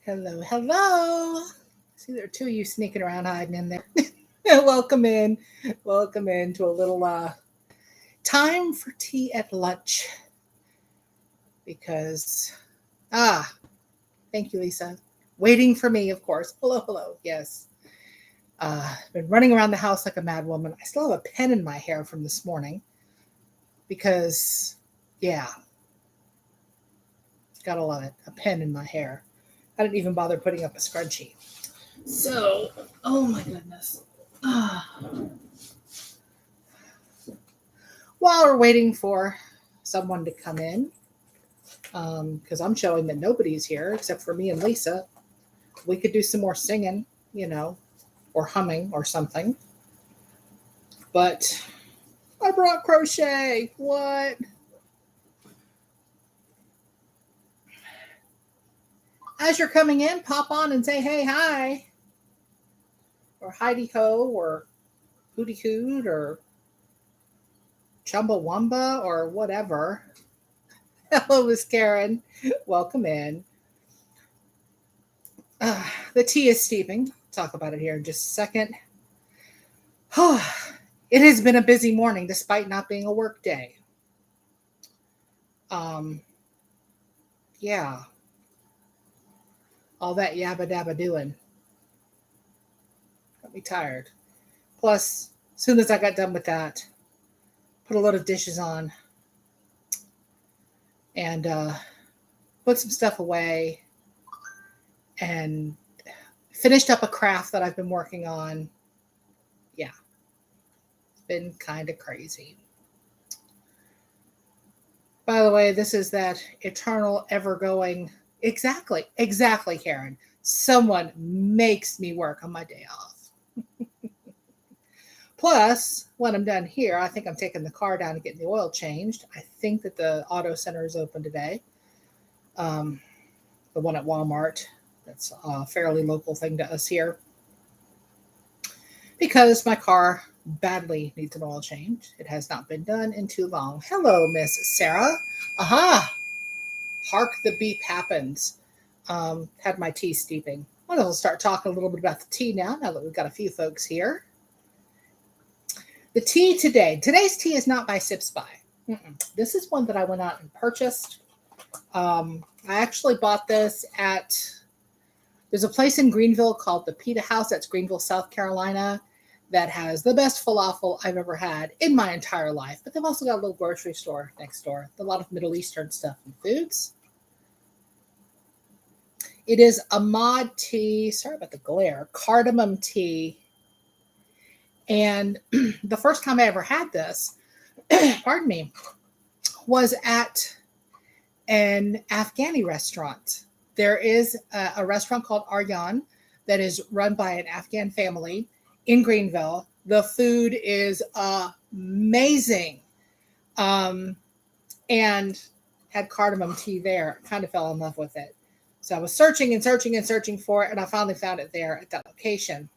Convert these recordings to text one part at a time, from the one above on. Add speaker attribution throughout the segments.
Speaker 1: Hello, hello. See, there are two of you sneaking around hiding in there. Welcome in. Welcome in to a little time for tea at lunch because, ah, thank you, Lisa. Waiting for me, of course. Hello, hello. Yes. Been running around the house like a mad woman. I still have a pen in my hair from this morning because, yeah, gotta love it. A pen in my hair. I didn't even bother putting up a scrunchie. So, oh my goodness. Ah. While we're waiting for someone to come in, because I'm showing that nobody's here except for me and Lisa, we could do some more singing, or humming or something. But I brought crochet. What? As you're coming in, pop on and say, hey, hi. Or Heidi Ho, or Hootie Hoot, or Chumbawamba, or whatever. Hello, Miss Karen. Welcome in. The tea is steeping. Talk about it here in just a second. It has been a busy morning despite not being a work day. Yeah. All that yabba dabba doing. Got me tired. Plus, as soon as I got done with that, put a load of dishes on and put some stuff away and finished up a craft that I've been working on. Yeah. It's been kind of crazy. By the way, this is that eternal, ever-going. Exactly, Karen. Someone makes me work on my day off. Plus, when I'm done here, I think I'm taking the car down and getting the oil changed. I think that the auto center is open today. The one at Walmart. That's a fairly local thing to us here. Because my car badly needs an oil change. It has not been done in too long. Hello, Miss Sarah. Aha! Hark the beep happens. Had my tea steeping. I'll start talking a little bit about the tea now that we've got a few folks here. The tea today's tea is not by Sips By. This is one that I went out and purchased. I actually bought this there's a place in Greenville called the Pita House. That's Greenville, South Carolina, that has the best falafel I've ever had in my entire life. But they've also got a little grocery store next door. A lot of Middle Eastern stuff and foods. It is Ahmad tea. Sorry about the glare. Cardamom tea. And the first time I ever had this, pardon me, was at an Afghani restaurant. There is a restaurant called Aryan that is run by an Afghan family in Greenville. The food is amazing. And had cardamom tea there. Kind of fell in love with it. So I was searching for it, and I finally found it there at that location.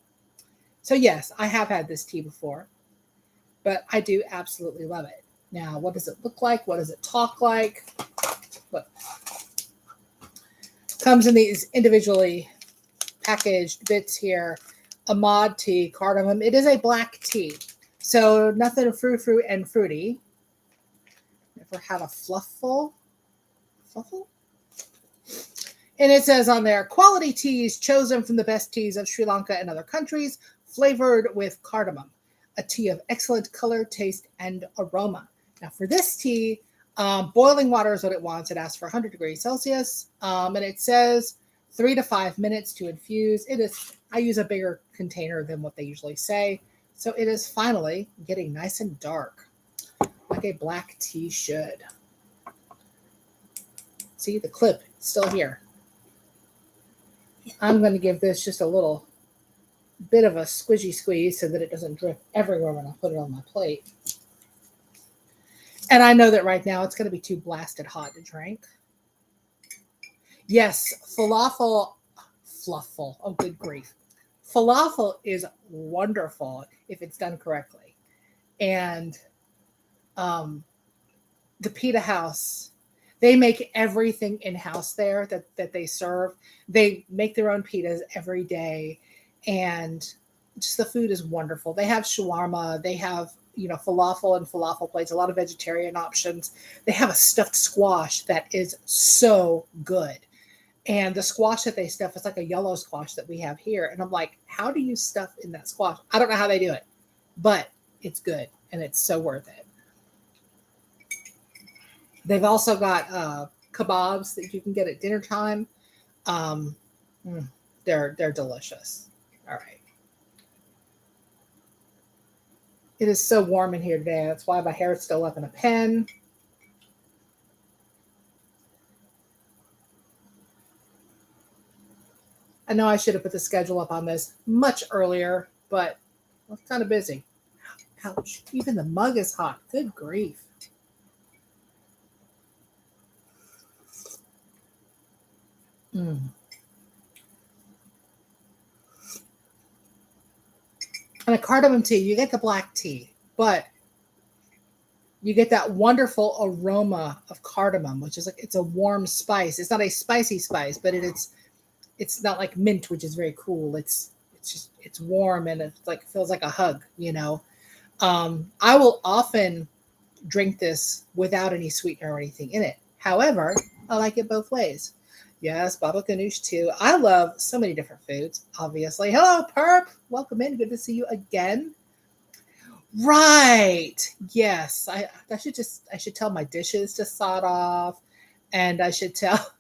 Speaker 1: So yes, I have had this tea before, but I do absolutely love it. Now, what does it look like? What does it talk like? What comes in these individually packaged bits here? Ahmad tea, cardamom. It is a black tea, so nothing frou-frou and fruity. Never had a fluffle? And it says on there, quality teas chosen from the best teas of Sri Lanka and other countries, flavored with cardamom, a tea of excellent color, taste, and aroma. Now for this tea, boiling water is what it wants. It asks for 100 degrees Celsius, and it says 3 to 5 minutes to infuse. I use a bigger container than what they usually say, so it is finally getting nice and dark, like a black tea should. See, the clip is still here. I'm going to give this just a little bit of a squishy squeeze so that it doesn't drip everywhere when I put it on my plate. And I know that right now it's going to be too blasted hot to drink. Yes, falafel. Oh, good grief. Falafel is wonderful if it's done correctly. And the Pita House, They make everything in-house there that they serve. They make their own pitas every day, and just the food is wonderful. They have shawarma, they have, falafel and falafel plates, a lot of vegetarian options. They have a stuffed squash that is so good. And the squash that they stuff is like a yellow squash that we have here. And I'm like, how do you stuff in that squash? I don't know how they do it, but it's good and it's so worth it. They've also got kebabs that you can get at dinner time. Um, they're delicious. All right. It is so warm in here today. That's why my hair is still up in a pen. I know I should have put the schedule up on this much earlier, but I was kind of busy. Ouch. Even the mug is hot. Good grief. Mm. And a cardamom tea, you get the black tea, but you get that wonderful aroma of cardamom, which is like, it's a warm spice. It's not a spicy spice, but it's not like mint, which is very cool. It's warm and it's like feels like a hug, I will often drink this without any sweetener or anything in it. However, I like it both ways. Yes, baba ganoush too. I love so many different foods, obviously. Hello, Perp. Welcome in. Good to see you again. Right. Yes. I should tell my dishes to sod off, and I should tell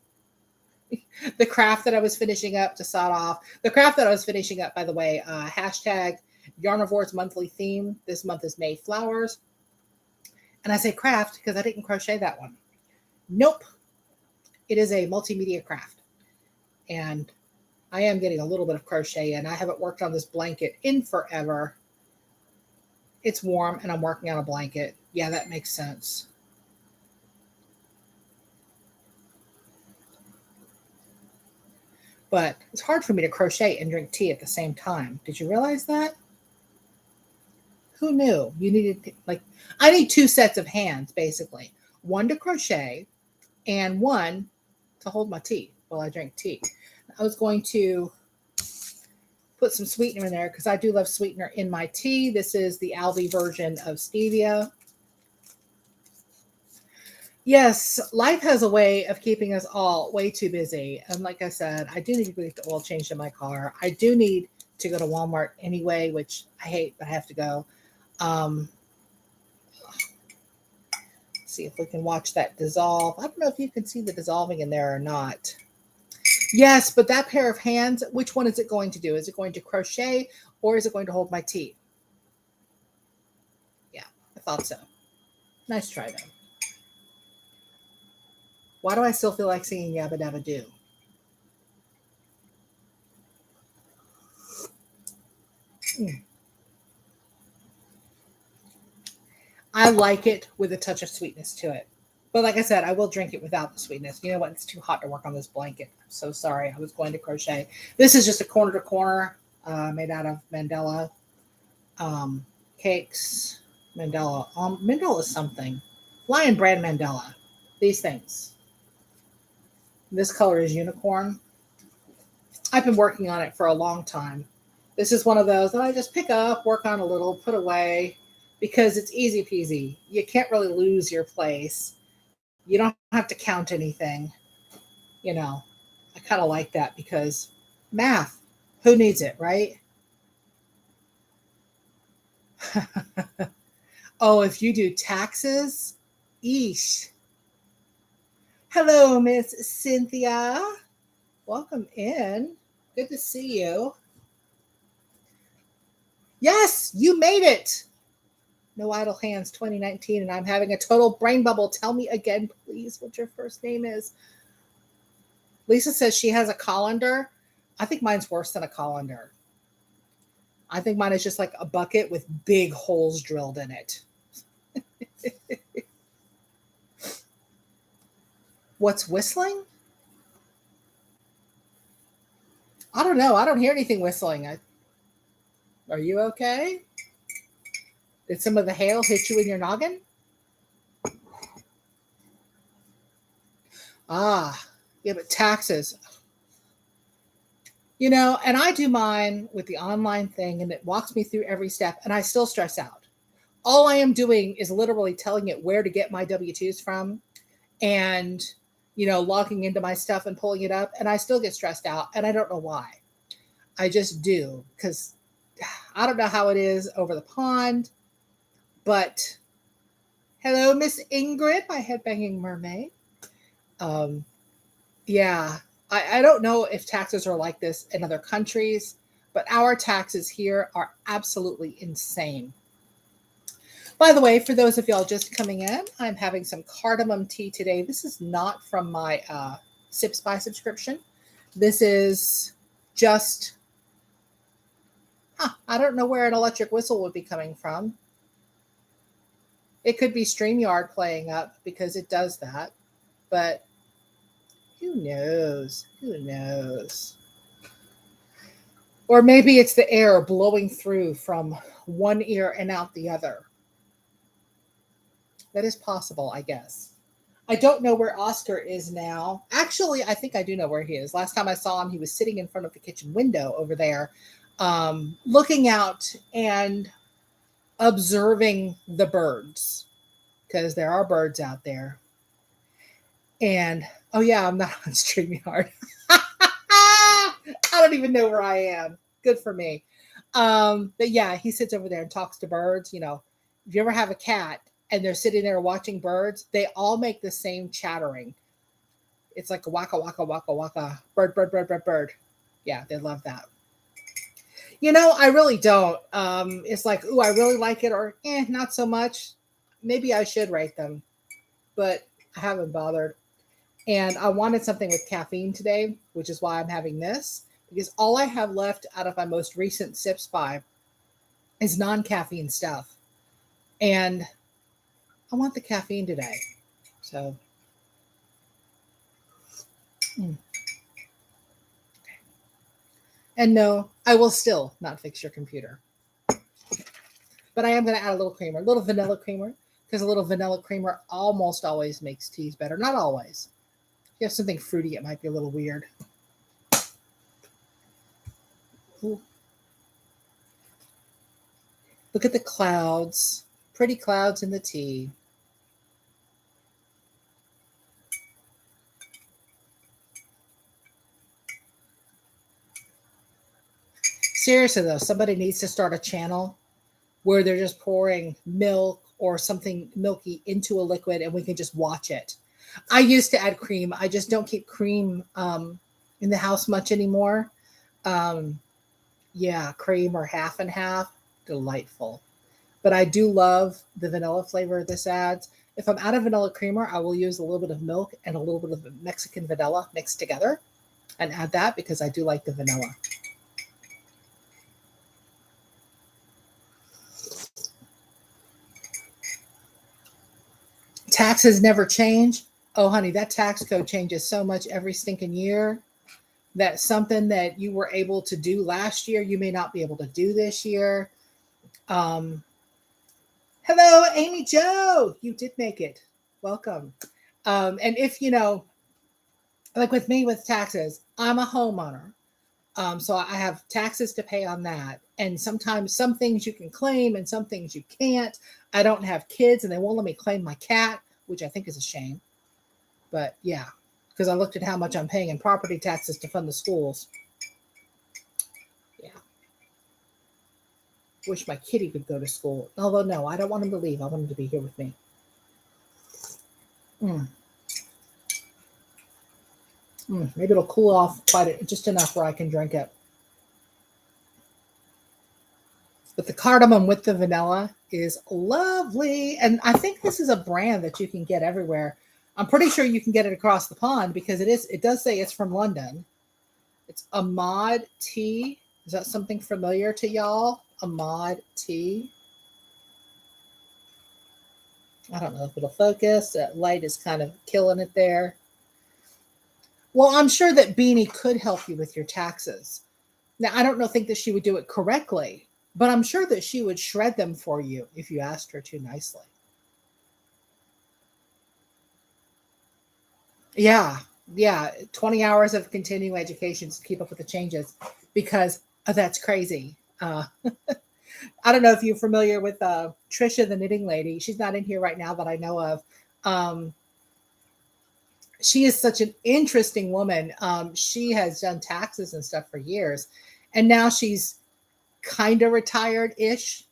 Speaker 1: the craft that I was finishing up to sod off. The craft that I was finishing up, by the way, hashtag Yarnivore's monthly theme. This month is Mayflowers. And I say craft because I didn't crochet that one. Nope. It is a multimedia craft. And I am getting a little bit of crochet in. I haven't worked on this blanket in forever. It's warm and I'm working on a blanket. Yeah, that makes sense. But it's hard for me to crochet and drink tea at the same time. Did you realize that? Who knew? You needed, I need two sets of hands, basically. One to crochet and one to hold my tea while I drink tea. I was going to put some sweetener in there because I do love sweetener in my tea. This is the Aldi version of stevia. Yes, life has a way of keeping us all way too busy. And like I said, I do need to get the oil changed in my car. I do need to go to Walmart anyway, which I hate, but I have to go. See if we can watch that dissolve. I don't know if you can see the dissolving in there or not. Yes, but that pair of hands, which one is it going to do? Is it going to crochet or is it going to hold my tea? Yeah, I thought so. Nice try, though. Why do I still feel like singing Yabba Dabba Doo? I like it with a touch of sweetness to it. But like I said, I will drink it without the sweetness. You know what? It's too hot to work on this blanket. I'm so sorry. I was going to crochet. This is just a corner to corner made out of Mandela cakes. Mandela. Mandela is something. Lion brand Mandela. These things. This color is unicorn. I've been working on it for a long time. This is one of those that I just pick up, work on a little, put away, because it's easy peasy. You can't really lose your place. You don't have to count anything. I kind of like that because math, who needs it, right? Oh, if you do taxes, eesh. Hello, Miss Cynthia. Welcome in. Good to see you. Yes, you made it. No Idle Hands 2019, and I'm having a total brain bubble. Tell me again, please, what your first name is. Lisa says she has a colander. I think mine's worse than a colander. I think mine is just like a bucket with big holes drilled in it. What's whistling? I don't know. I don't hear anything whistling. Are you okay? Did some of the hail hit you in your noggin? Ah, yeah, but taxes. You know, and I do mine with the online thing and it walks me through every step and I still stress out. All I am doing is literally telling it where to get my W-2s from and, logging into my stuff and pulling it up. And I still get stressed out and I don't know why. I just do because I don't know how it is over the pond. But hello, Miss Ingrid, my headbanging mermaid. Um, yeah, I don't know if taxes are like this in other countries, but our taxes here are absolutely insane. By the way, for those of y'all just coming in, I'm having some cardamom tea today. This is not from my Sips by subscription. This is just, I don't know where an electric whistle would be coming from. It could be StreamYard playing up because it does that, but who knows? Who knows? Or maybe it's the air blowing through from one ear and out the other. That is possible, I guess. I don't know where Oscar is now. Actually, I think I do know where he is. Last time I saw him, he was sitting in front of the kitchen window over there, looking out and observing the birds, because there are birds out there. And, oh yeah, I'm not on StreamYard. I don't even know where I am. Good for me. But yeah, he sits over there and talks to birds. If you ever have a cat and they're sitting there watching birds, they all make the same chattering. It's like a waka, waka, waka, waka, bird, bird, bird, bird, bird. Yeah, they love that. I really don't. It's like, ooh, I really like it, or not so much. Maybe I should rate them, but I haven't bothered. And I wanted something with caffeine today, which is why I'm having this, because all I have left out of my most recent Sips by is non-caffeine stuff. And I want the caffeine today. So, And no, I will still not fix your computer. But I am going to add a little creamer, a little vanilla creamer, because a little vanilla creamer almost always makes teas better. Not always. If you have something fruity, it might be a little weird. Ooh. Look at the clouds. Pretty clouds in the tea. Seriously, though, somebody needs to start a channel where they're just pouring milk or something milky into a liquid and we can just watch it. I used to add cream. I just don't keep cream in the house much anymore. Yeah, cream or half and half. Delightful. But I do love the vanilla flavor this adds. If I'm out of vanilla creamer, I will use a little bit of milk and a little bit of Mexican vanilla mixed together and add that because I do like the vanilla. Taxes never change. Oh, honey, that tax code changes so much every stinking year that something that you were able to do last year, you may not be able to do this year. Hello, Amy Jo. You did make it. Welcome. And if, like with me with taxes, I'm a homeowner. So I have taxes to pay on that. And sometimes some things you can claim and some things you can't. I don't have kids and they won't let me claim my cat, which I think is a shame. But yeah, because I looked at how much I'm paying in property taxes to fund the schools. Yeah. Wish my kitty could go to school. Although, no, I don't want him to leave. I want him to be here with me. Maybe it'll cool off just enough where I can drink it. But the cardamom with the vanilla is lovely. And I think this is a brand that you can get everywhere. I'm pretty sure you can get it across the pond because it does say it's from London. It's Ahmad Tea. Is that something familiar to y'all? Ahmad Tea. I don't know if it'll focus. That light is kind of killing it there. Well, I'm sure that Beanie could help you with your taxes. Now, I don't think that she would do it correctly, but I'm sure that she would shred them for you if you asked her to nicely. Yeah. Yeah. 20 hours of continuing education to keep up with the changes because that's crazy. I don't know if you're familiar with Trisha, the knitting lady. She's not in here right now that I know of. Um, she is such an interesting woman. She has done taxes and stuff for years, and now she's kind of retired ish,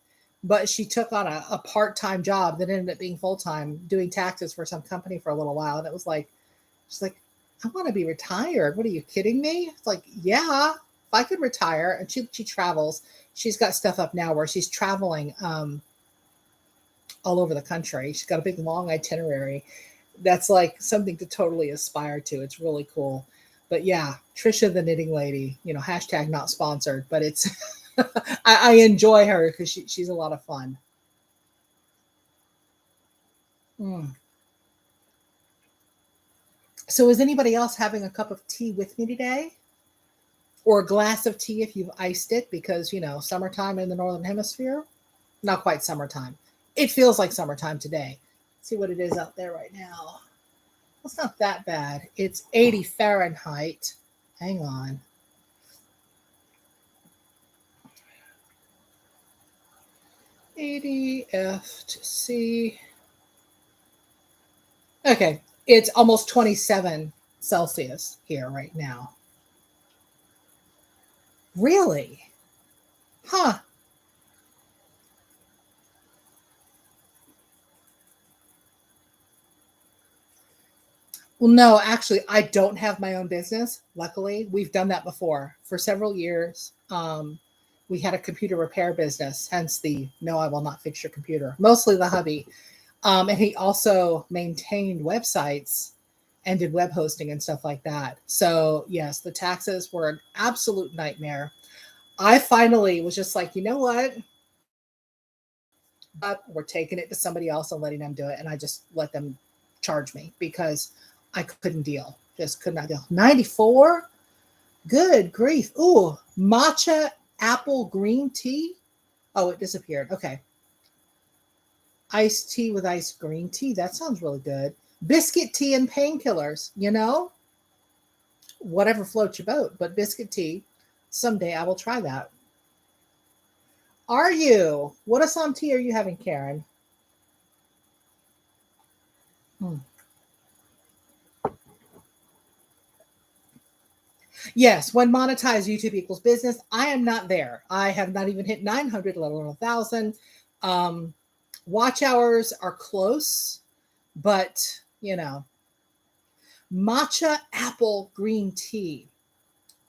Speaker 1: but she took on a part time job that ended up being full time doing taxes for some company for a little while. And it was like, she's like, I want to be retired. What are you kidding me? It's like, yeah, if I could retire. And she travels. She's got stuff up now where she's traveling all over the country. She's got a big long itinerary. That's like something to totally aspire to. It's really cool. But yeah, Trisha the knitting lady, hashtag not sponsored, but it's I enjoy her because she's a lot of fun. Mm. So is anybody else having a cup of tea with me today? Or a glass of tea if you've iced it because, summertime in the Northern Hemisphere? Not quite summertime. It feels like summertime today. Let's see what it is out there right now. It's not that bad. It's 80 Fahrenheit. Hang on. 80 F to C. Okay. It's almost 27 Celsius here right now. Really? Huh. Well, no, actually, I don't have my own business. Luckily, we've done that before for several years. We had a computer repair business, hence the no, I will not fix your computer. Mostly the hubby. And he also maintained websites and did web hosting and stuff like that. So, yes, the taxes were an absolute nightmare. I finally was just like, you know what? But we're taking it to somebody else and letting them do it. And I just let them charge me because I couldn't deal. Just could not deal. 94? Good grief. Ooh, matcha apple green tea. Oh, it disappeared. Okay. Iced tea with iced green tea. That sounds really good. Biscuit tea and painkillers, whatever floats your boat, but biscuit tea. Someday I will try that. Are you? What Assam tea are you having, Karen? Hmm. Yes, when monetized YouTube equals business, I am not there. I have not even hit 900, let alone 1,000. Watch hours are close, but matcha apple green tea.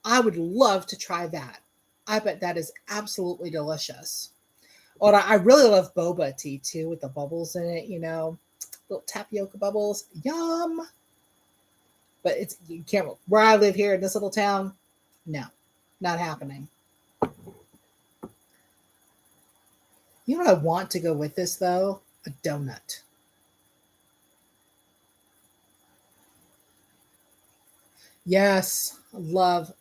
Speaker 1: I would love to try that. I bet that is absolutely delicious. Or I really love boba tea too, with the bubbles in it, little tapioca bubbles. Yum. But you can't, where I live here in this little town, no, not happening. You know what I want to go with this though? A donut. Yes, love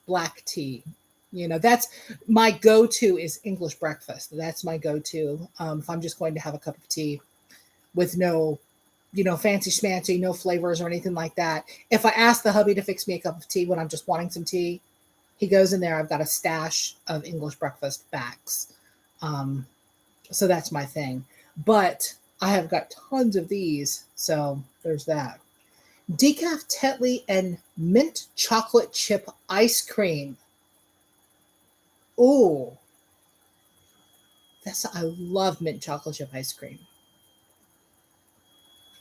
Speaker 1: black tea. That's my go-to is English breakfast. That's my go-to. If I'm just going to have a cup of tea with no, fancy schmancy, no flavors or anything like that. If I ask the hubby to fix me a cup of tea when I'm just wanting some tea, he goes in there. I've got a stash of English breakfast backs. So that's my thing. But I have got tons of these. So there's that. Decaf Tetley and mint chocolate chip ice cream. Oh, I love mint chocolate chip ice cream.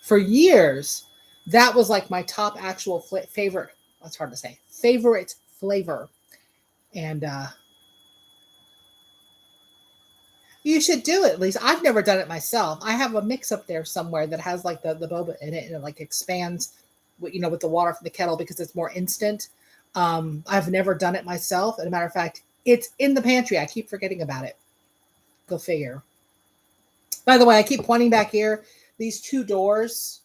Speaker 1: For years, that was like my top actual favorite. That's hard to say. Favorite flavor. And you should do it. At least I've never done it myself. I have a mix up there somewhere that has like the boba in it, and it like expands, with the water from the kettle because it's more instant. I've never done it myself. As a matter of fact, it's in the pantry. I keep forgetting about it. Go figure. By the way, I keep pointing back here. These two doors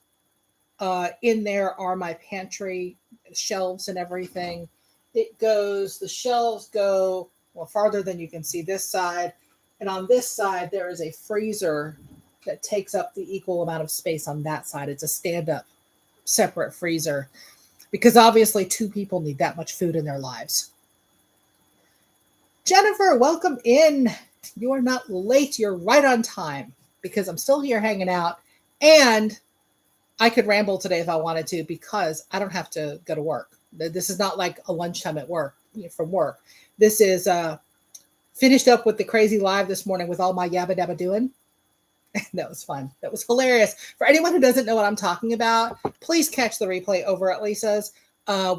Speaker 1: in there are my pantry shelves and everything. The shelves go farther than you can see this side. And on this side, there is a freezer that takes up the equal amount of space on that side. It's a stand-up separate freezer because obviously 2 people need that much food in their lives. Jennifer, welcome in. You are not late. You're right on time because I'm still here hanging out. And I could ramble today if I wanted to because I don't have to go to work. This is not like a lunchtime at work from work. This is finished up with the crazy live this morning with all my yabba dabba doing. That was fun. That was hilarious. For anyone who doesn't know what I'm talking about, please catch the replay over at Lisa's.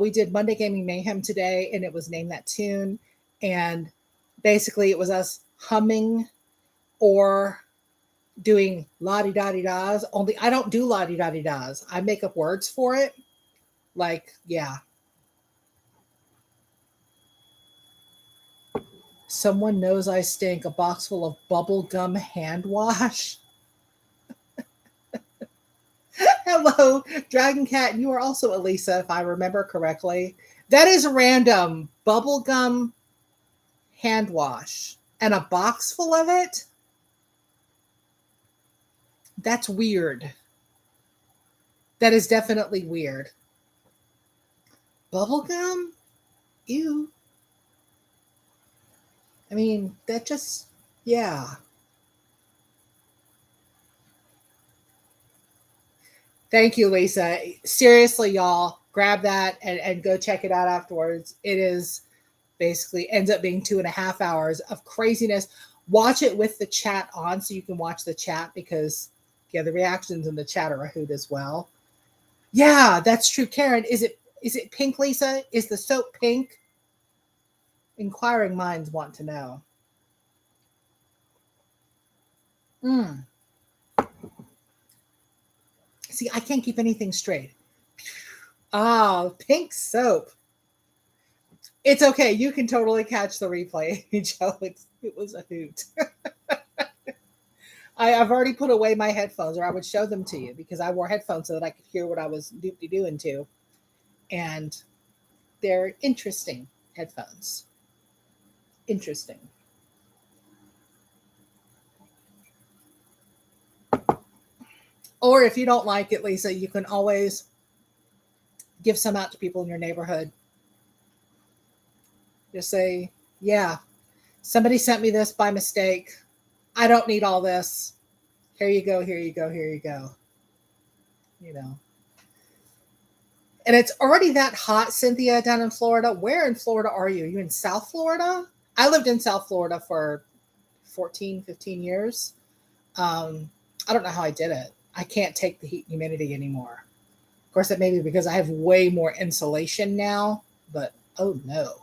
Speaker 1: We did Monday Gaming Mayhem today, and it was Name That Tune. And basically, it was us humming or doing la-di-da-di-das. Only I don't do la-di-da-di-das. I make up words for it. Like, yeah. Someone knows I stink. A box full of bubblegum hand wash. Hello, Dragon Cat. You are also Elisa, if I remember correctly. That is random. Bubblegum hand wash. And a box full of it? That's weird. That is definitely weird. Bubblegum? Ew. I mean, that just, yeah. Thank you, Lisa. Seriously, y'all, grab that and go check it out afterwards. It is basically ends up being 2.5 hours of craziness. Watch it with the chat on so you can watch the chat because, yeah, the reactions in the chat are a hoot as well. Yeah, that's true. Karen, is it pink, Lisa? Is the soap pink? Inquiring minds want to know. See, I can't keep anything straight. Oh, pink soap. It's okay. You can totally catch the replay, Joe. It was a hoot. I've already put away my headphones, or I would show them to you because I wore headphones so that I could hear what I was doing to. And they're interesting headphones. Interesting. Or if you don't like it, Lisa, you can always give some out to people in your neighborhood. Just say, yeah, somebody sent me this by mistake. I don't need all this. Here you go, here you go, here you go. You know. And it's already that hot, Cynthia, down in Florida. Where in Florida are you? Are you in South Florida? I lived in South Florida for 14, 15 years. I don't know how I did it. I can't take the heat and humidity anymore. Of course, that may be because I have way more insulation now, but oh no.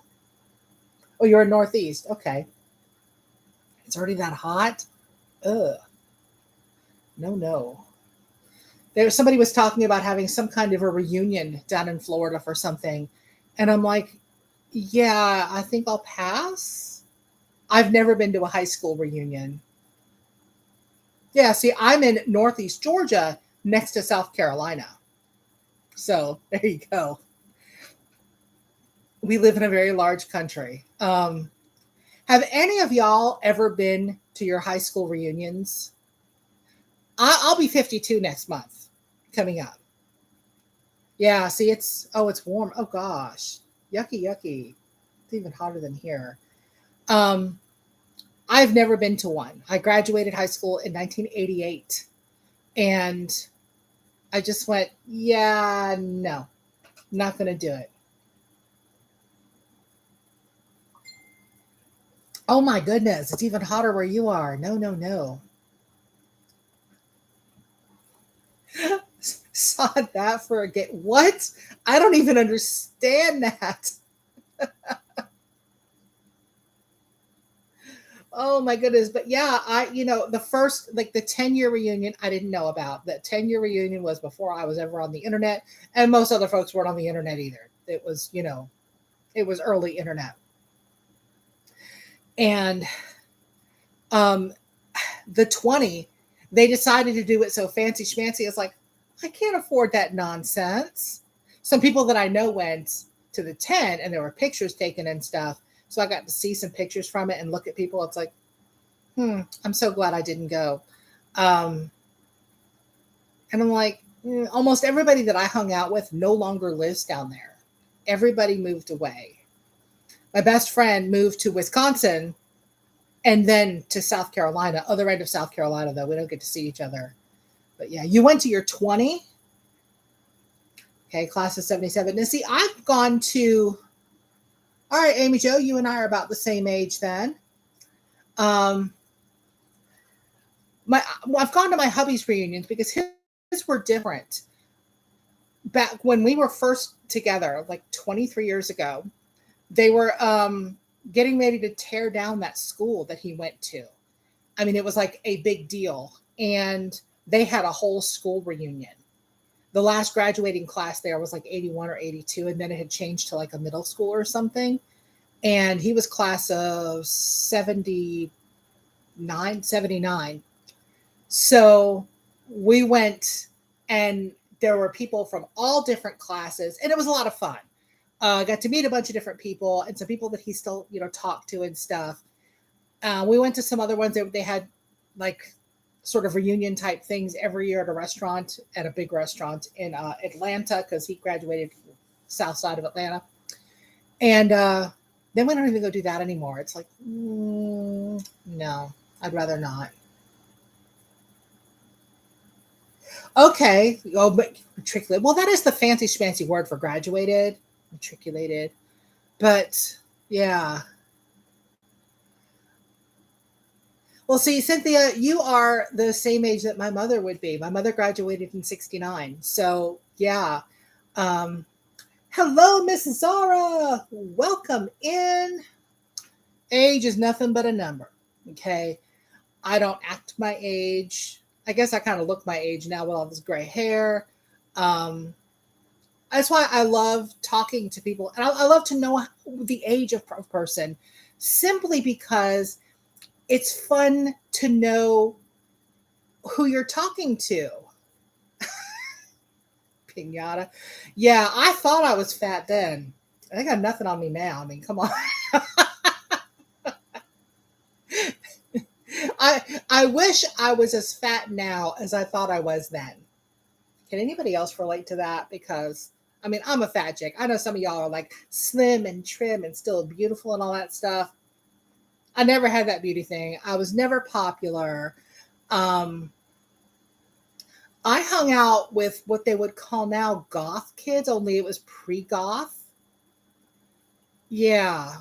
Speaker 1: Oh, you're in Northeast. Okay. It's already that hot? Ugh. No. Somebody was talking about having some kind of a reunion down in Florida for something. And I'm like, yeah, I think I'll pass. I've never been to a high school reunion. Yeah, see, I'm in Northeast Georgia next to South Carolina. So there you go. We live in a very large country. Have any of y'all ever been to your high school reunions? I'll be 52 next month coming up. Yeah, see, it's warm. Oh gosh. Yucky. It's even hotter than here. I've never been to one. I graduated high school in 1988. And I just went, yeah, no, not going to do it. Oh my goodness, it's even hotter where you are. No. Saw that for a game. What? I don't even understand that. Oh my goodness. But yeah, the first, like the 10-year reunion, I didn't know about. That 10-year reunion was before I was ever on the internet. And most other folks weren't on the internet either. It was, it was early internet. And the 20, they decided to do it so fancy schmancy. It's like, I can't afford that nonsense. Some people that I know went to the 10 and there were pictures taken and stuff. So I got to see some pictures from it and look at people. It's like, I'm so glad I didn't go. And I'm like, almost everybody that I hung out with no longer lives down there. Everybody moved away. My best friend moved to Wisconsin and then to South Carolina, other end of South Carolina, though. We don't get to see each other. But yeah, you went to your 20. Okay, class of 77. Now, see, I've gone to, all right, Amy Jo, you and I are about the same age then. I've gone to my hubby's reunions because his were different. Back when we were first together, like 23 years ago, they were getting ready to tear down that school that he went to. I mean, it was like a big deal. And they had a whole school reunion. The last graduating class there was like 81 or 82, and then it had changed to like a middle school or something. And he was class of 79. So we went, and there were people from all different classes, and it was a lot of fun. Got to meet a bunch of different people and some people that he still, talked to and stuff. We went to some other ones that they had like sort of reunion type things every year at a big restaurant in Atlanta, because he graduated south side of Atlanta. And then we don't even go do that anymore. It's like, no, I'd rather not. Okay. Oh, but matriculated. Well, that is the fancy schmancy word for graduated, matriculated. But yeah. Well, see, Cynthia, you are the same age that my mother would be. My mother graduated in 69. So, yeah. Hello, Miss Zara. Welcome in. Age is nothing but a number. Okay. I don't act my age. I guess I kind of look my age now with all this gray hair. That's why I love talking to people. And I love to know the age of a person, simply because it's fun to know who you're talking to. Pinata. Yeah, I thought I was fat then. I got nothing on me now. I mean, come on. I wish I was as fat now as I thought I was then. Can anybody else relate to that? Because, I mean, I'm a fat chick. I know some of y'all are like slim and trim and still beautiful and all that stuff. I never had that beauty thing. I was never popular. I hung out with what they would call now goth kids, only it was pre-goth. Yeah.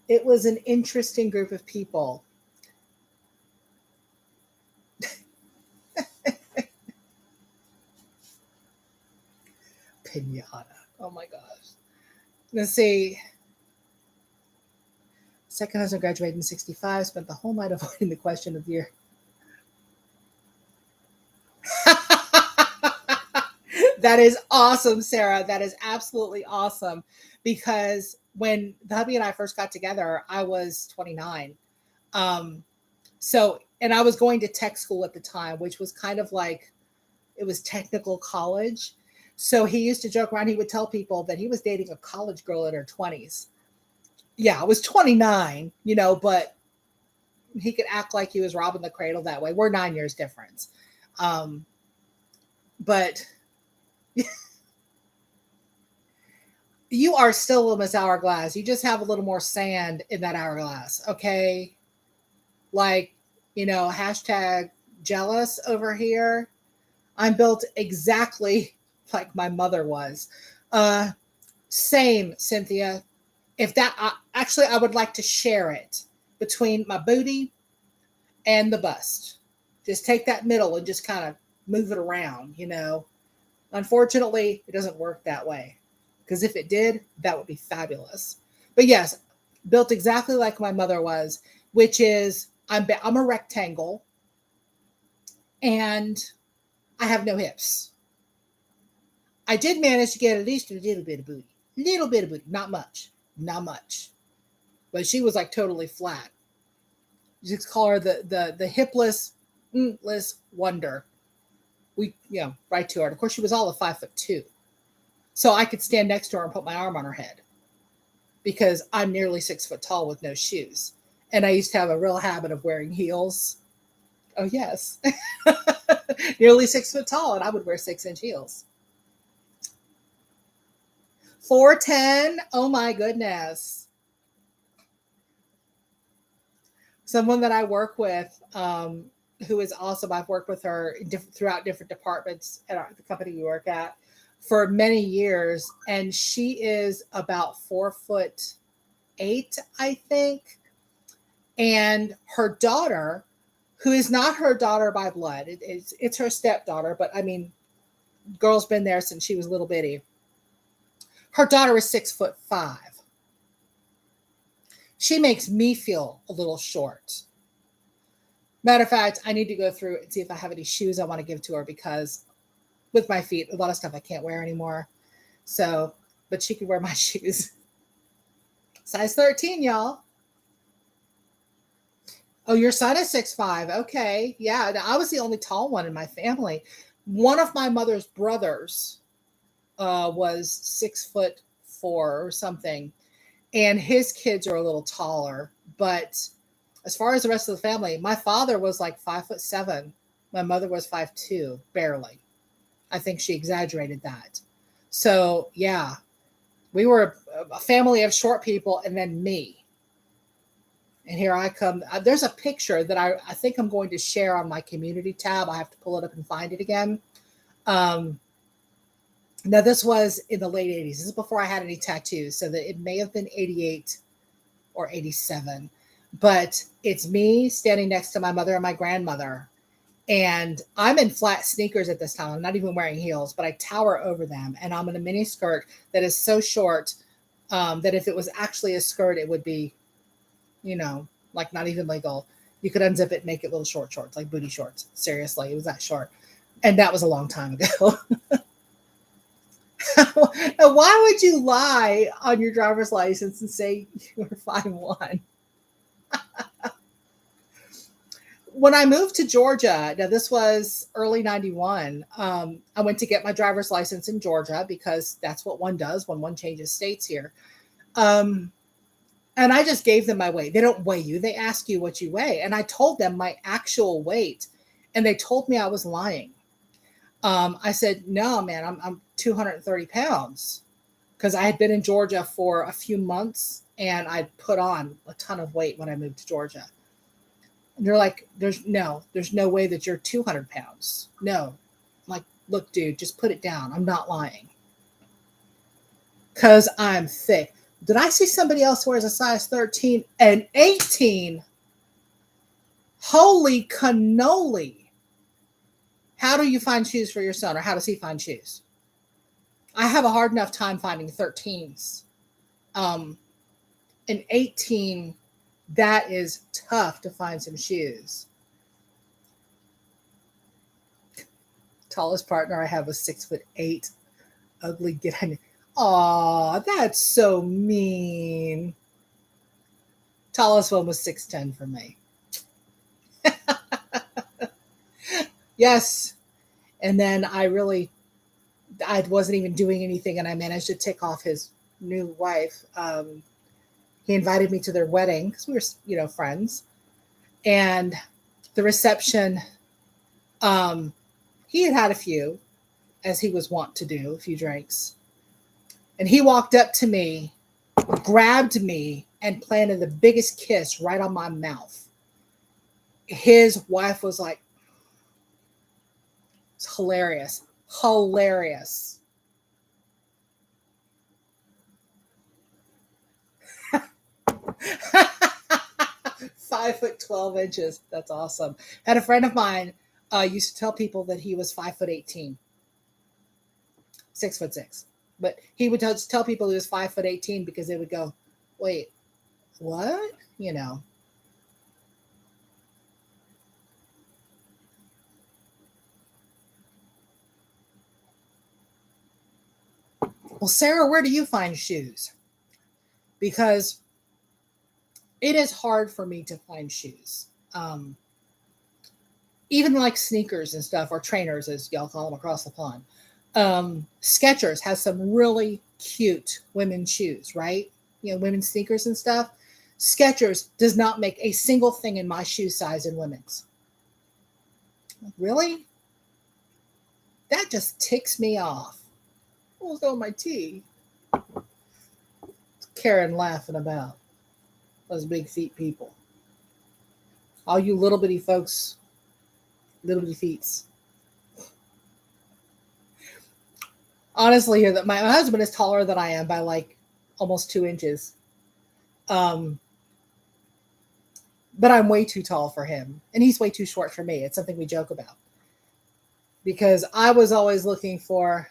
Speaker 1: It was an interesting group of people. Pinata. Oh my gosh. Let's see. Second husband graduated in 65, spent the whole night avoiding the question of the year. That is awesome, Sarah. That is absolutely awesome. Because when the hubby and I first got together, I was 29. And I was going to tech school at the time, which was kind of like, it was technical college. So he used to joke around. He would tell people that he was dating a college girl in her 20s. Yeah, I was 29, but he could act like he was robbing the cradle that way. We're 9 years difference. But you are still in this hourglass. You just have a little more sand in that hourglass. Okay. Like, hashtag jealous over here. I'm built exactly like my mother was. Same, Cynthia. If that, actually, I would like to share it between my booty and the bust. Just take that middle and just kind of move it around, Unfortunately, it doesn't work that way. Because if it did, that would be fabulous. But yes, built exactly like my mother was, which is I'm a rectangle and I have no hips. I did manage to get at least a little bit of booty. Not much. But she was like totally flat. You just call her the hipless wonder. Right to her. And of course, she was all of 5'2". So I could stand next to her and put my arm on her head because I'm nearly 6 foot tall with no shoes. And I used to have a real habit of wearing heels. Oh, yes. Nearly 6 foot tall, and I would wear 6-inch heels. 4'10". Oh my goodness. Someone that I work with, who is awesome. I've worked with her throughout different departments at the company we work at for many years, and she is about 4'8", I think. And her daughter, who is not her daughter by blood, it's her stepdaughter, but I mean, girl's been there since she was little bitty. Her daughter is 6'5". She makes me feel a little short. Matter of fact, I need to go through and see if I have any shoes I want to give to her, because with my feet, a lot of stuff I can't wear anymore. So, but she can wear my shoes. Size 13, y'all. Oh, your son is 6'5". Okay. Yeah. I was the only tall one in my family. One of my mother's brothers was 6'4" or something. And his kids are a little taller. But as far as the rest of the family, my father was like 5'7". My mother was 5'2", barely. I think she exaggerated that. So yeah, we were a family of short people, and then me. And here I come. There's a picture that I think I'm going to share on my community tab. I have to pull it up and find it again. Now, this was in the late 80s. This is before I had any tattoos, so that it may have been 88 or 87. But it's me standing next to my mother and my grandmother. And I'm in flat sneakers at this time. I'm not even wearing heels, but I tower over them. And I'm in a mini skirt that is so short that if it was actually a skirt, it would be, like not even legal. You could unzip it and make it little short shorts, like booty shorts. Seriously, it was that short. And that was a long time ago. Why would you lie on your driver's license and say you were 5'1"? When I moved to Georgia, now this was early 91, I went to get my driver's license in Georgia because that's what one does when one changes states here. And I just gave them my weight. They don't weigh you. They ask you what you weigh. And I told them my actual weight, and they told me I was lying. I said, no, man, I'm 230 pounds, because I had been in Georgia for a few months and I'd put on a ton of weight when I moved to Georgia. And they're like, there's no way that you're 200 pounds. No. I'm like, look, dude, just put it down. I'm not lying. Because I'm thick. Did I see somebody else wears a size 13 and 18? Holy cannoli. How do you find shoes for your son, or how does he find shoes? I have a hard enough time finding 13s. An 18, that is tough to find some shoes. Tallest partner I have was 6'8". Ugly, get on. Aw, that's so mean. Tallest one was 6'10" for me. Yes. And then I wasn't even doing anything, and I managed to tick off his new wife. He invited me to their wedding because we were, friends. And the reception, he had a few, as he was wont to do, a few drinks. And he walked up to me, grabbed me, and planted the biggest kiss right on my mouth. His wife was like, it's hilarious. Hilarious. $5'12". That's awesome. Had a friend of mine used to tell people that he was 5'18", 6'6". But he would tell people he was 5'18" because they would go, wait, what? Well, Sarah, where do you find shoes? Because it is hard for me to find shoes. Even like sneakers and stuff, or trainers, as y'all call them across the pond. Skechers has some really cute women's shoes, right? Women's sneakers and stuff. Skechers does not make a single thing in my shoe size in women's. Really? That just ticks me off. What was on my tea? Karen laughing about those big feet people. All you little bitty folks, little bitty feets. Honestly, here that my husband is taller than I am by like almost 2 inches. Um, but I'm way too tall for him, and he's way too short for me. It's something we joke about because I was always looking for.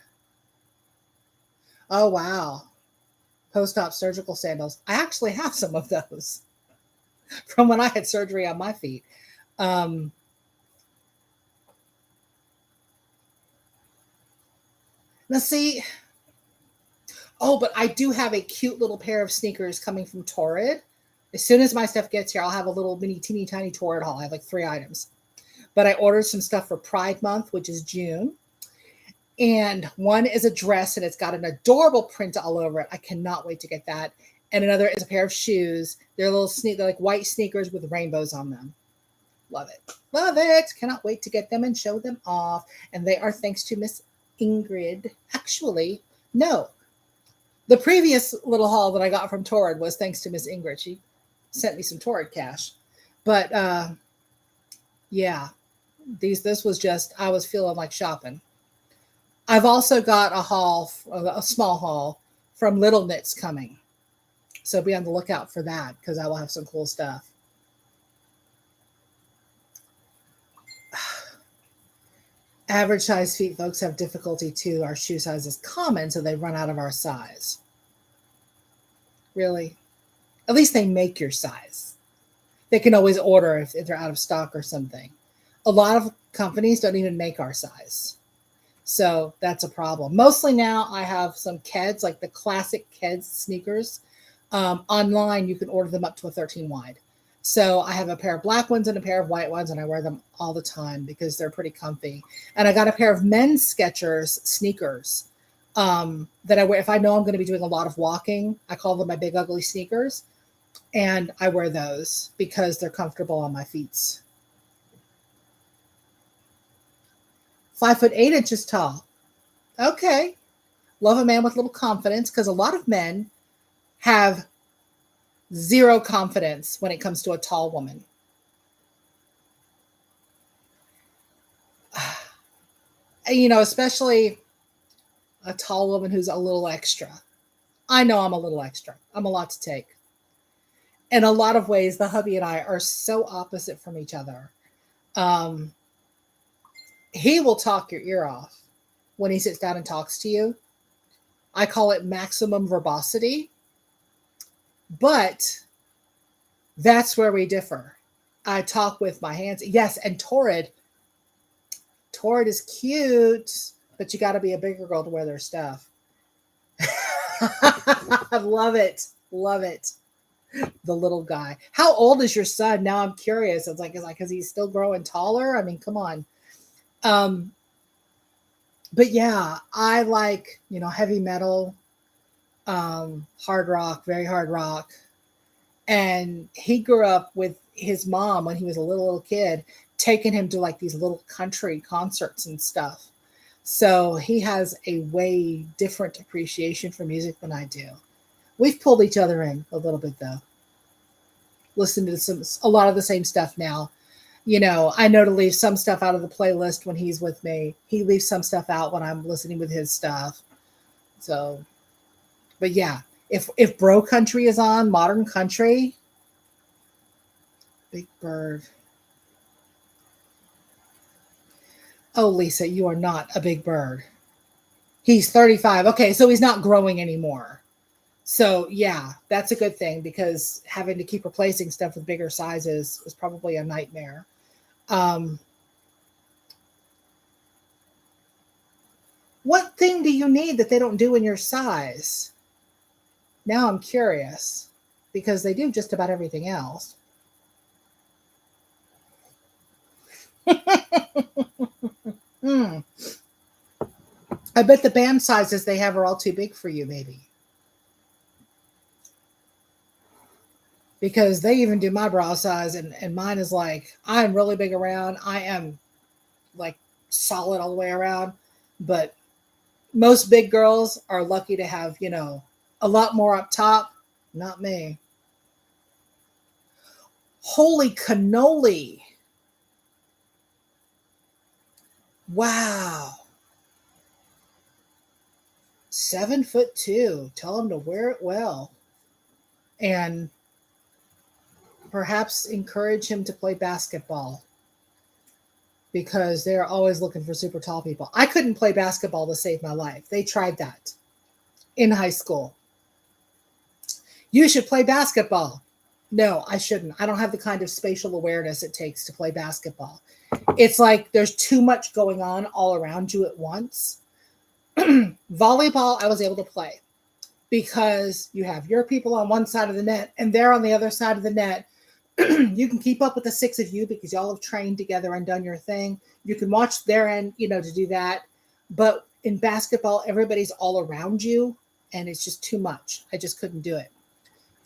Speaker 1: Oh wow, post-op surgical sandals. I actually have some of those from when I had surgery on my feet. Um, let's see. Oh, but I do have a cute little pair of sneakers coming from Torrid. As soon as my stuff gets here, I'll have a little mini, teeny, tiny Torrid haul. I have like 3 items. But I ordered some stuff for Pride Month, which is June. And one is a dress and it's got an adorable print all over it. I cannot wait to get that. And another is a pair of shoes. They're they're like white sneakers with rainbows on them. Love it. Love it. Cannot wait to get them and show them off. And they are thanks to Miss Ingrid. Actually, no. The previous little haul that I got from Torrid was thanks to Miss Ingrid. She sent me some Torrid cash. But yeah, this was just, I was feeling like shopping. I've also got a small haul from Little Knits coming. So be on the lookout for that because I will have some cool stuff. Average size feet folks have difficulty too. Our shoe size is common, so they run out of our size. Really? At least they make your size. They can always order if they're out of stock or something. A lot of companies don't even make our size. So that's a problem. Mostly now I have some Keds, like the classic Keds sneakers. Online, you can order them up to a 13 wide. So I have a pair of black ones and a pair of white ones, and I wear them all the time because they're pretty comfy. And I got a pair of men's Skechers sneakers that I wear if I know I'm going to be doing a lot of walking. I call them my big ugly sneakers, and I wear those because they're comfortable on my feet. 5'8" tall. Okay. Love a man with a little confidence because a lot of men have zero confidence when it comes to a tall woman. You know, especially a tall woman who's a little extra. I know I'm a little extra. I'm a lot to take. In a lot of ways, the hubby and I are so opposite from each other. He will talk your ear off when he sits down and talks to you. I call it maximum verbosity. But that's where we differ. I talk with my hands. Yes, and Torrid. Torrid is cute, but you got to be a bigger girl to wear their stuff. I love it. Love it. The little guy. How old is your son? Now I'm curious. It's like, because he's still growing taller? I mean, come on. But yeah, I like, heavy metal, hard rock, very hard rock. And he grew up with his mom when he was a little kid, taking him to like these little country concerts and stuff. So he has a way different appreciation for music than I do. We've pulled each other in a little bit though. Listen to a lot of the same stuff now. I know to leave some stuff out of the playlist when he's with me. He leaves some stuff out when I'm listening with his stuff. So, but yeah, if bro country is on, modern country, Big Bird. Oh, Lisa, you are not a big bird. He's 35. Okay, so he's not growing anymore. So yeah, that's a good thing because having to keep replacing stuff with bigger sizes is probably a nightmare. What thing do you need that they don't do in your size? Now I'm curious because they do just about everything else. I bet the band sizes they have are all too big for you, maybe. Because they even do my bra size, and mine is like, I'm really big around. I am like solid all the way around. But most big girls are lucky to have, you know, a lot more up top. Not me. Holy cannoli. Wow. 7'2". Tell him to wear it well. And perhaps encourage him to play basketball, because they're always looking for super tall people. I couldn't play basketball to save my life. They tried that in high school. You should play basketball. No, I shouldn't. I don't have the kind of spatial awareness it takes to play basketball. It's like there's too much going on all around you at once. Volleyball, I was able to play because you have your people on one side of the net and they're on the other side of the net. You can keep up with the six of you because y'all have trained together and done your thing. You can watch their end, you know, to do that. But in basketball, everybody's all around you and it's just too much. I just couldn't do it.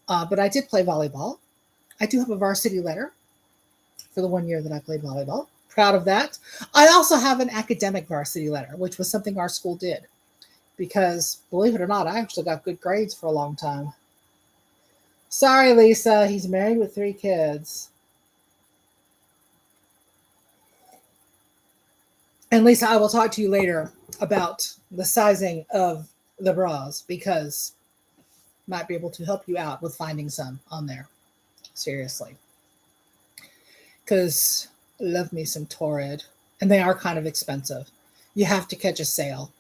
Speaker 1: But I did play volleyball. I do have a varsity letter for the 1 year that I played volleyball. Proud of that. I also have an academic varsity letter, which was something our school did. Because, believe it or not, I actually got good grades for a long time. Sorry, Lisa. He's married with 3 kids. And Lisa, I will talk to you later about the sizing of the bras, because I might be able to help you out with finding some on there. Seriously. Because I love me some Torrid. And they are kind of expensive. You have to catch a sale.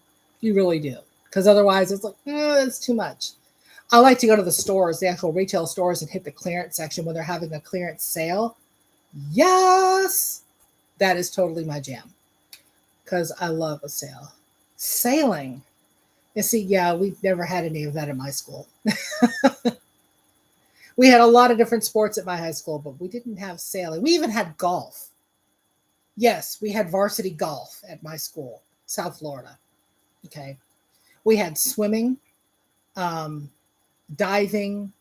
Speaker 1: You really do. Because otherwise it's like, it's too much. I like to go to the stores, the actual retail stores, and hit the clearance section when they're having a clearance sale. Yes! That is totally my jam. Because I love a sale. Sailing. You see, yeah, we've never had any of that in my school. We had a lot of different sports at my high school, but we didn't have sailing. We even had golf. Yes, we had varsity golf at my school, South Florida. Okay. We had swimming, diving,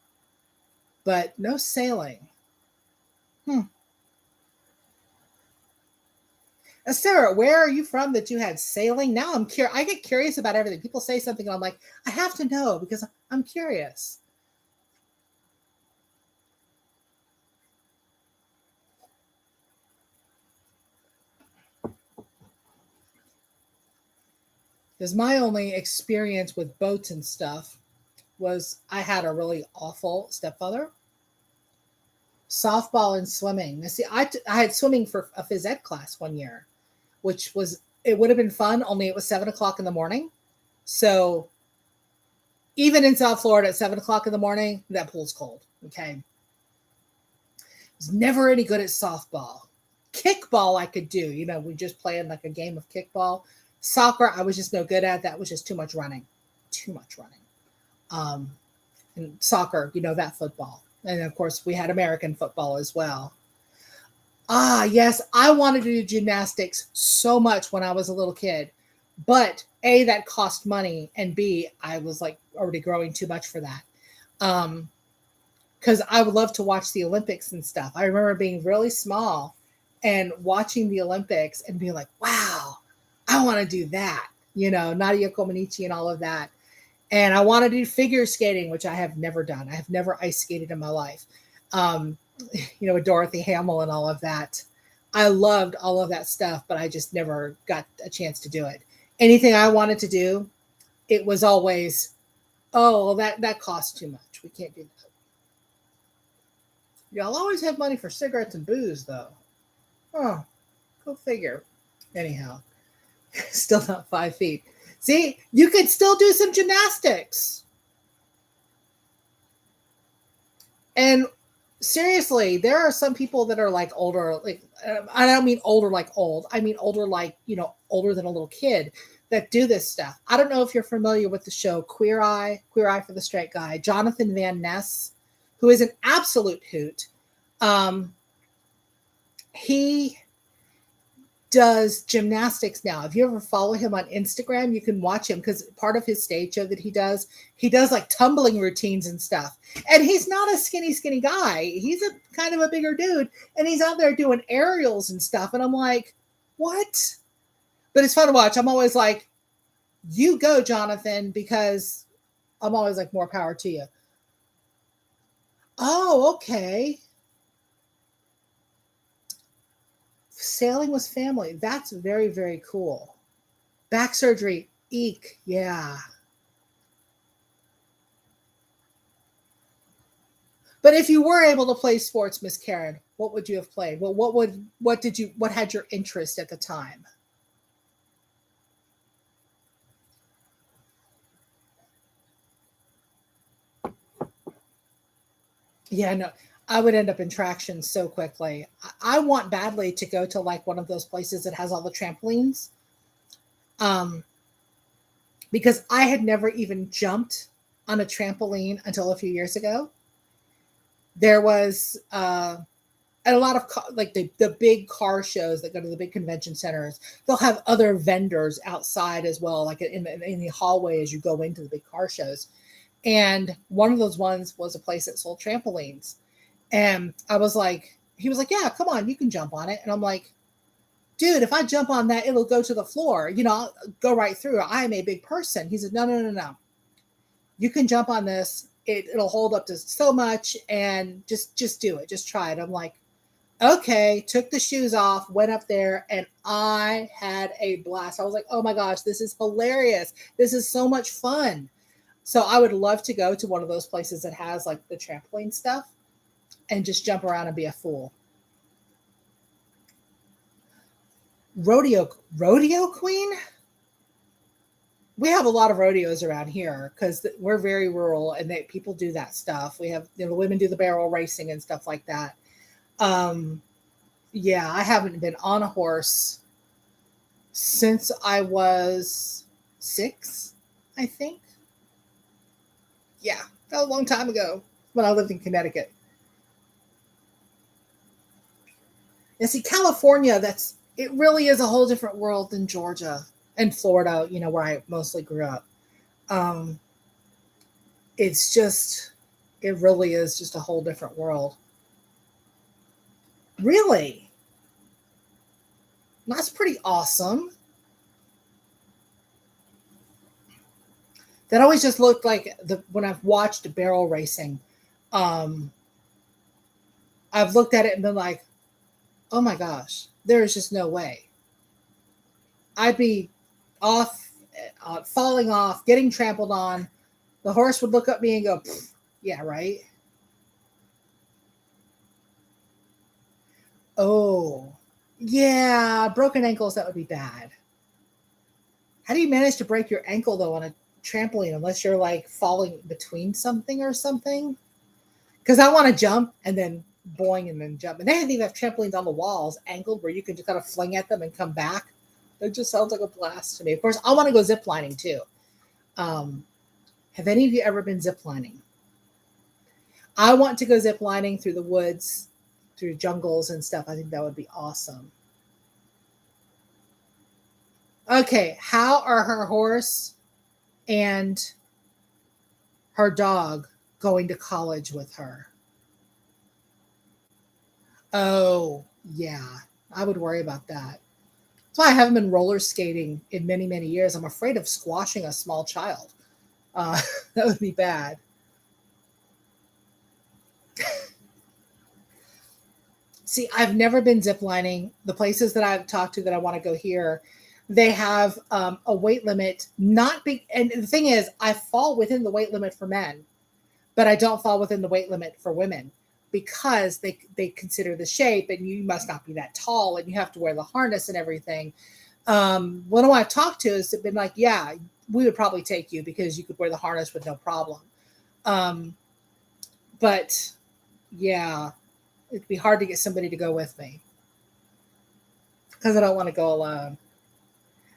Speaker 1: but no sailing. Sarah, where are you from that you had sailing? Now I'm curious. I get curious about everything. People say something and I'm like, I have to know because I'm curious. Because my only experience with boats and stuff was I had a really awful stepfather. Softball and swimming. Now, see, I had swimming for a phys ed class 1 year, which was, it would have been fun, only it was 7 o'clock in the morning. So even in South Florida at 7 o'clock in the morning, that pool's cold. Okay. I was never any good at softball. Kickball I could do. You know, we just playing like a game of kickball. Soccer, I was just no good at. That was just too much running. Too much running. And soccer, you know, that football. And of course, we had American football as well. Ah, yes, I wanted to do gymnastics so much when I was a little kid. But A, that cost money. And B, I was like already growing too much for that. Because I would love to watch the Olympics and stuff. I remember being really small and watching the Olympics and being like, wow, I want to do that. You know, Nadia Comaneci and all of that. And I want to do figure skating, which I have never done. I have never ice skated in my life. You know, with Dorothy Hamill and all of that. I loved all of that stuff, but I just never got a chance to do it. Anything I wanted to do, it was always, oh, that costs too much. We can't do that. Y'all always have money for cigarettes and booze, though. Oh, go figure. Anyhow, still not 5 feet. See, you could still do some gymnastics. And seriously, there are some people that are like older, like, I don't mean older like old. I mean older like, you know, older than a little kid that do this stuff. I don't know if you're familiar with the show Queer Eye for the Straight Guy. Jonathan Van Ness, who is an absolute hoot. He does gymnastics now. If you ever follow him on Instagram, you can watch him because part of his stage show that he does like tumbling routines and stuff. And he's not a skinny guy. He's a kind of a bigger dude. And he's out there doing aerials and stuff. And I'm like, what? But it's fun to watch. I'm always like, you go, Jonathan, because I'm always like, more power to you. Oh, okay. Sailing with family. That's very, very cool. Back surgery. Eek. Yeah. But if you were able to play sports, Miss Karen, what would you have played? Well, what had your interest at the time? Yeah, no, I would end up in traction so quickly. I want badly to go to like one of those places that has all the trampolines. Um, because I had never even jumped on a trampoline until a few years ago. There was at a lot of like the big car shows that go to the big convention centers, they'll have other vendors outside as well, like in the hallway as you go into the big car shows. And one of those ones was a place that sold trampolines. And I was like, he was like, yeah, come on, you can jump on it. And I'm like, dude, if I jump on that, it'll go to the floor. I'll go right through. I am a big person. He said, no, no, no, no. You can jump on this. It'll hold up to so much, and just do it. Just try it. I'm like, okay, took the shoes off, went up there, and I had a blast. I was like, oh my gosh, this is hilarious. This is so much fun. So I would love to go to one of those places that has like the trampoline stuff and just jump around and be a fool. Rodeo queen? We have a lot of rodeos around here because we're very rural, and people do that stuff. We have, the women do the barrel racing and stuff like that. Um, yeah, I haven't been on a horse since I was 6, I think. Yeah, that was a long time ago when I lived in Connecticut. And see, California, it really is a whole different world than Georgia and Florida, where I mostly grew up. Um, it's just, it really is just a whole different world. Really? That's pretty awesome. That always just looked like when I've watched barrel racing, um, I've looked at it and been like, oh my gosh, there is just no way. I'd be off, falling off, getting trampled on. The horse would look at me and go, yeah, right. Oh, yeah, broken ankles, that would be bad. How do you manage to break your ankle though on a trampoline unless you're like falling between something or something? Because I want to jump and then boing and then jump. And they even have trampolines on the walls angled where you can just kind of fling at them and come back. It just sounds like a blast to me. Of course, I want to go zip lining too. Um, have any of you ever been zip lining? I want to go zip lining through the woods, through jungles and stuff. I think that would be awesome. Okay, how are her horse and her dog going to college with her? Oh, yeah. I would worry about that. That's why I haven't been roller skating in many, many years. I'm afraid of squashing a small child. That would be bad. See, I've never been ziplining. The places that I've talked to that I want to go here, they have a weight limit. Not big, and the thing is, I fall within the weight limit for men, but I don't fall within the weight limit for women because they consider the shape, and you must not be that tall, and you have to wear the harness and everything. One of I've talked to has been like, yeah, we would probably take you because you could wear the harness with no problem. Um, but yeah, it'd be hard to get somebody to go with me because I don't want to go alone.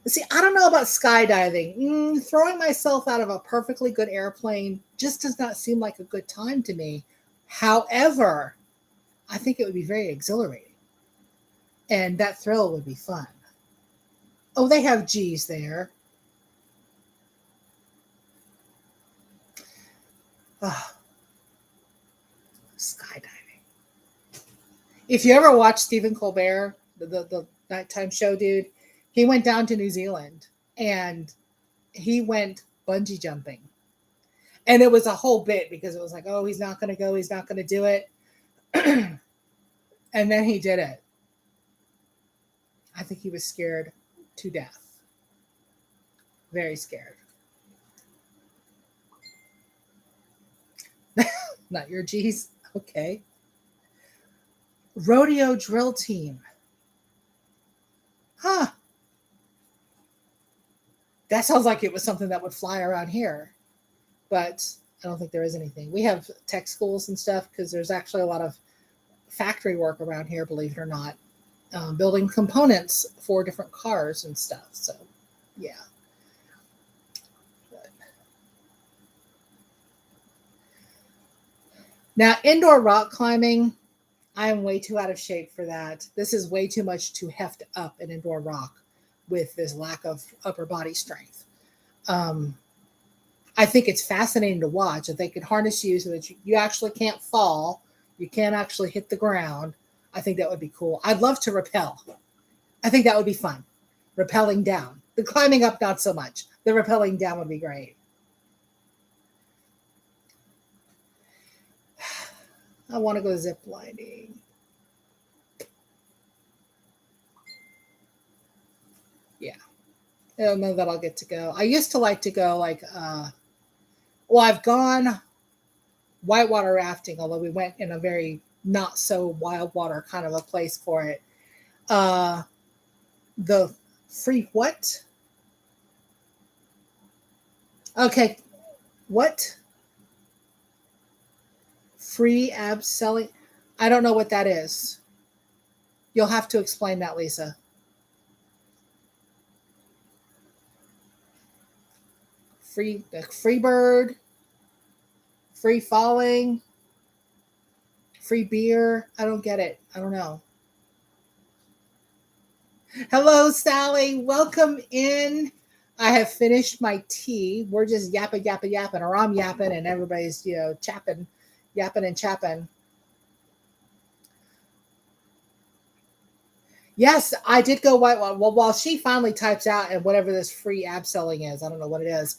Speaker 1: See, I don't know about skydiving. Throwing myself out of a perfectly good airplane just does not seem like a good time to me. However, I think it would be very exhilarating, and that thrill would be fun. Oh, they have G's there. Oh, skydiving. If you ever watch Stephen Colbert, the nighttime show dude, He went down to New Zealand and he went bungee jumping. And it was a whole bit because it was like, oh, he's not going to go. He's not going to do it. And then he did it. I think he was scared to death. Very scared. Not your G's. Okay. Rodeo drill team. Huh. That sounds like it was something that would fly around here. But I don't think there is anything. We have tech schools and stuff because there's actually a lot of factory work around here, believe it or not, building components for different cars and stuff. So, yeah. But. Now, indoor rock climbing, I am way too out of shape for that. This is way too much to heft up an indoor rock with this lack of upper body strength. I think it's fascinating to watch if they could harness you so that you actually can't fall. You can't actually hit the ground. I think that would be cool. I'd love to rappel. I think that would be fun. Rappelling down. The climbing up, not so much. The rappelling down would be great. I want to go zip lining. Yeah. I don't know that I'll get to go. I used to like to go I've gone whitewater rafting, although we went in a very not so wild water kind of a place for it. The free what? Okay. What? Free abs selling? I don't know what that is. You'll have to explain that, Lisa. Free bird, free falling, free beer. I don't get it. I don't know. Hello, Sally. Welcome in. I have finished my tea. We're just yapping, or I'm yapping, and everybody's, chapping, yapping and chapping. Yes, I did go whitewater. Well, while she finally types out and whatever this free ab selling is, I don't know what it is.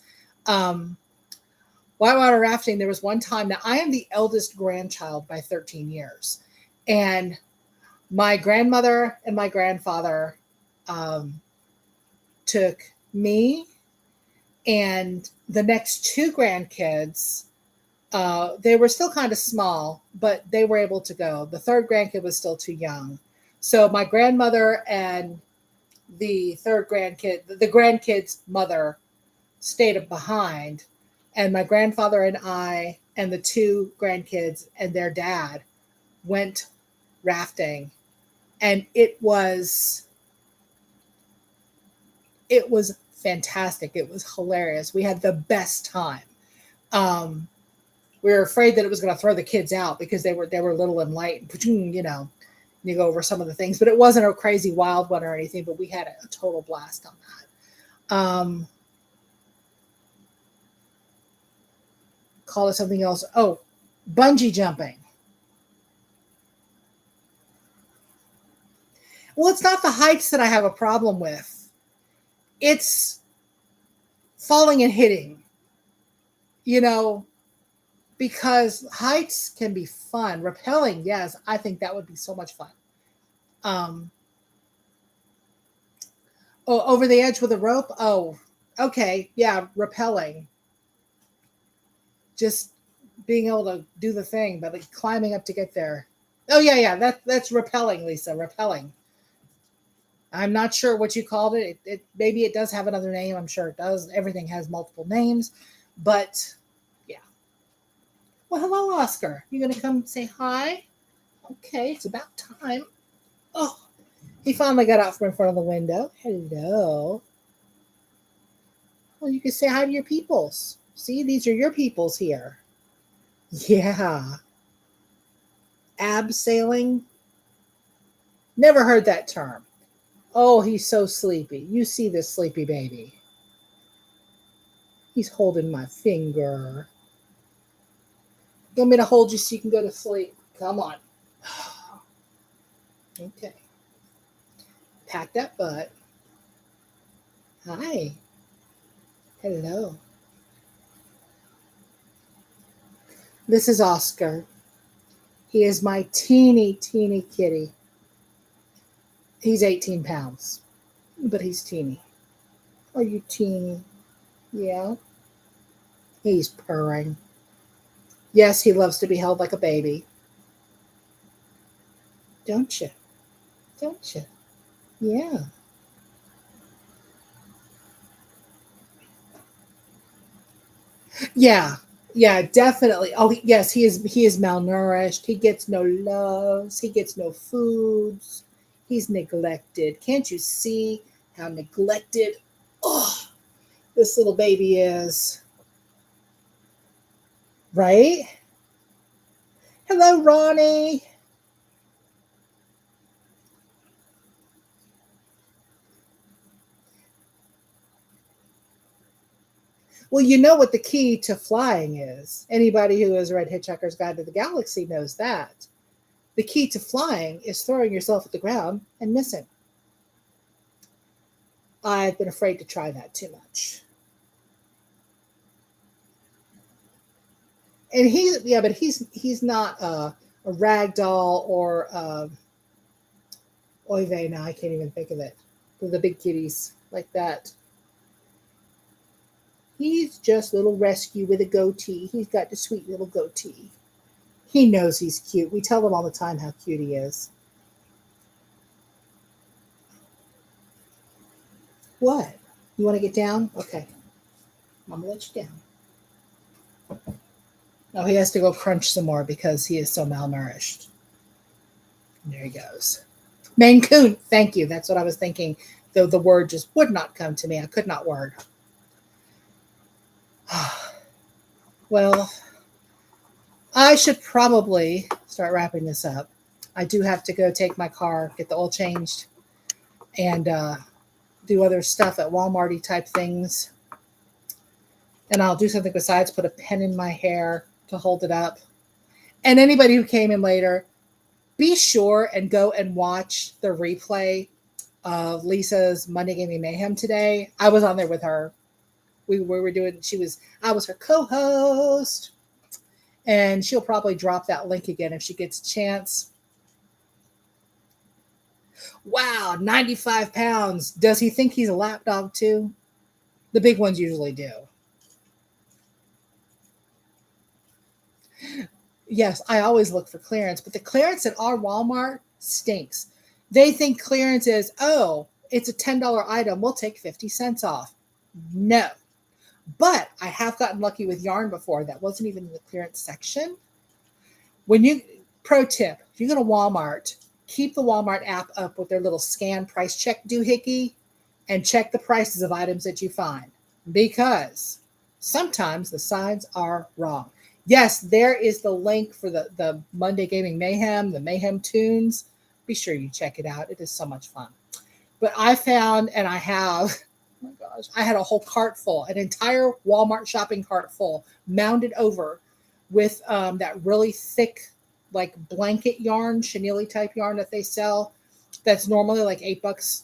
Speaker 1: Whitewater rafting, there was one time. Now, I am the eldest grandchild by 13 years. And my grandmother and my grandfather took me and the next two grandkids. They were still kind of small, but they were able to go. The third grandkid was still too young. So my grandmother and the third grandkid, the grandkid's mother, stayed behind. And my grandfather and I and the two grandkids and their dad went rafting. And it was fantastic. It was hilarious. We had the best time. We were afraid that it was going to throw the kids out because they were little and light, you go over some of the things, but it wasn't a crazy wild one or anything, but we had a total blast on that. Call it something else. Oh, bungee jumping. Well, it's not the heights that I have a problem with. It's falling and hitting, because heights can be fun. Rappelling, yes, I think that would be so much fun. Over the edge with a rope? Oh, okay. Yeah, rappelling. Just being able to do the thing, but climbing up to get there. Oh, yeah. That's rappelling, Lisa. Rappelling. I'm not sure what you called it. Maybe it does have another name. I'm sure it does. Everything has multiple names, but yeah. Well, hello, Oscar. You gonna come say hi? Okay, it's about time. Oh, he finally got out from in front of the window. Hello. Well, you can say hi to your peoples. See, these are your peoples here. Yeah. Abseiling. Never heard that term. Oh, he's so sleepy. You see this sleepy baby. He's holding my finger. You want me to hold you so you can go to sleep? Come on. Okay. Pat that butt. Hi. Hello. This is Oscar. He is my teeny kitty. He's 18 pounds, but he's teeny. Are you teeny? Yeah. He's purring. Yes, he loves to be held like a baby. Don't you? Don't you? Yeah. Yeah. Yeah, definitely. Oh, yes, he is malnourished. He gets no loves. He gets no foods. He's neglected. Can't you see how neglected oh this little baby is? Right? Hello, Ronnie. Well, you know what the key to flying is. Anybody who has read Hitchhiker's Guide to the Galaxy knows that. The key to flying is throwing yourself at the ground and missing. I've been afraid to try that too much. And he's not a rag doll or oy vey. Now I can't even think of it. The big kitties like that. He's just little rescue with a goatee. He's got the sweet little goatee. He knows he's cute. We tell him all the time how cute he is. What? You want to get down? Okay. I'm gonna let you down. Oh, he has to go crunch some more because he is so malnourished. There he goes. Maine Coon. Thank you. That's what I was thinking. Though the word just would not come to me. I could not word. Well, I should probably start wrapping this up. I do have to go take my car, get the oil changed, and do other stuff at Walmarty type things. And I'll do something besides put a pen in my hair to hold it up. And anybody who came in later, be sure and go and watch the replay of Lisa's Monday Gaming Mayhem today. I was on there with her. We were doing, I was her co-host. And she'll probably drop that link again if she gets a chance. Wow, 95 pounds. Does he think he's a lapdog too? The big ones usually do. Yes, I always look for clearance, but the clearance at our Walmart stinks. They think clearance is, oh, it's a $10 item. We'll take 50 cents off. No. But I have gotten lucky with yarn before. That wasn't even in the clearance section. Pro tip, if you go to Walmart, keep the Walmart app up with their little scan price check doohickey and check the prices of items that you find because sometimes the signs are wrong. Yes, there is the link for the Monday Gaming Mayhem, the Mayhem Tunes. Be sure you check it out. It is so much fun. But I found, and I have, oh my gosh, I had a whole cart full, an entire Walmart shopping cart full, mounded over with that really thick, like blanket yarn, chenille type yarn that they sell. That's normally like $8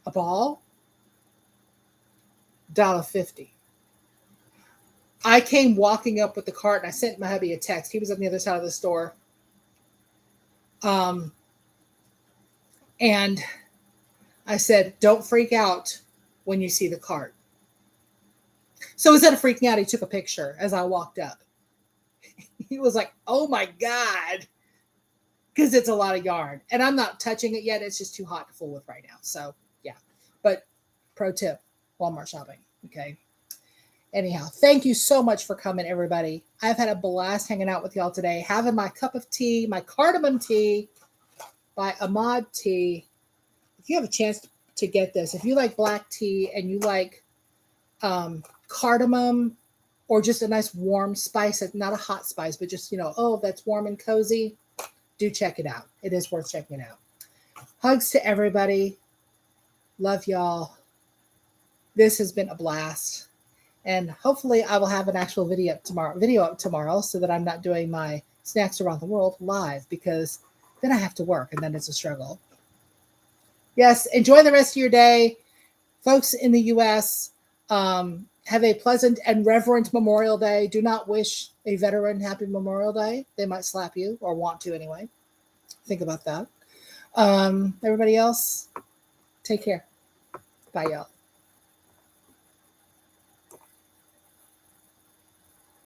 Speaker 1: a ball. $1.50. I came walking up with the cart and I sent my hubby a text. He was on the other side of the store. And I said, don't freak out when you see the cart. So instead of freaking out, he took a picture as I walked up. He was like, oh my God, because it's a lot of yarn. And I'm not touching it yet. It's just too hot to fool with right now. So yeah. But pro tip, Walmart shopping. Okay. Anyhow, thank you so much for coming, everybody. I've had a blast hanging out with y'all today, having my cup of tea, my cardamom tea by Ahmad Tea. If you have a chance to get this, if you like black tea and you like cardamom or just a nice warm spice, not a hot spice, but just, oh, that's warm and cozy, do check it out. It is worth checking out. Hugs to everybody. Love y'all. This has been a blast. And hopefully I will have an actual video up tomorrow so that I'm not doing my snacks around the world live because then I have to work and then it's a struggle. Yes, enjoy the rest of your day. Folks in the U.S., have a pleasant and reverent Memorial Day. Do not wish a veteran happy Memorial Day. They might slap you, or want to anyway. Think about that. Everybody else, take care. Bye, y'all.